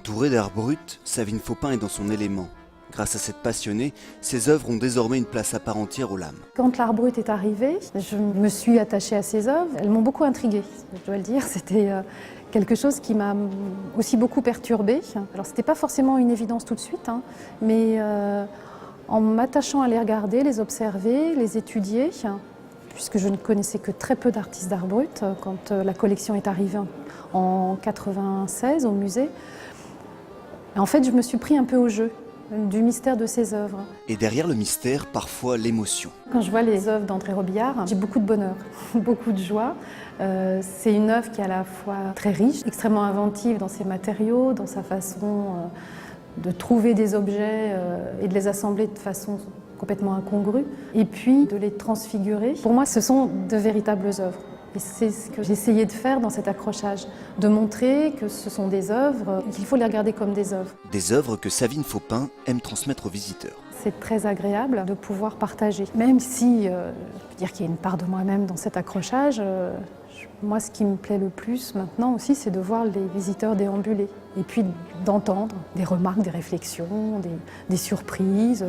Entourée d'art brut, Savine Faupin est dans son élément. Grâce à cette passionnée, ses œuvres ont désormais une place à part entière au LAM. Quand l'art brut est arrivé, je me suis attachée à ses œuvres. Elles m'ont beaucoup intriguée, je dois le dire. C'était quelque chose qui m'a aussi beaucoup perturbée. Alors c'était pas forcément une évidence tout de suite, mais en m'attachant à les regarder, les observer, les étudier, puisque je ne connaissais que très peu d'artistes d'art brut quand la collection est arrivée en 1996 au musée. En fait, je me suis pris un peu au jeu du mystère de ses œuvres. Et derrière le mystère, parfois l'émotion. Quand je vois les œuvres d'André Robillard, j'ai beaucoup de bonheur, beaucoup de joie. C'est une œuvre qui est à la fois très riche, extrêmement inventive dans ses matériaux, dans sa façon de trouver des objets et de les assembler de façon complètement incongrue, et puis de les transfigurer. Pour moi, ce sont de véritables œuvres. Et c'est ce que j'ai essayé de faire dans cet accrochage, de montrer que ce sont des œuvres, qu'il faut les regarder comme des œuvres. Des œuvres que Savine Faupin aime transmettre aux visiteurs. C'est très agréable de pouvoir partager. Même si, je veux dire qu'il y a une part de moi-même dans cet accrochage, moi ce qui me plaît le plus maintenant aussi, c'est de voir les visiteurs déambuler. Et puis d'entendre des remarques, des réflexions, des surprises,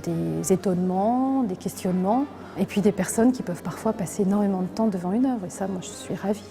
des étonnements, des questionnements. Et puis des personnes qui peuvent parfois passer énormément de temps devant une œuvre. Et ça, moi, je suis ravie.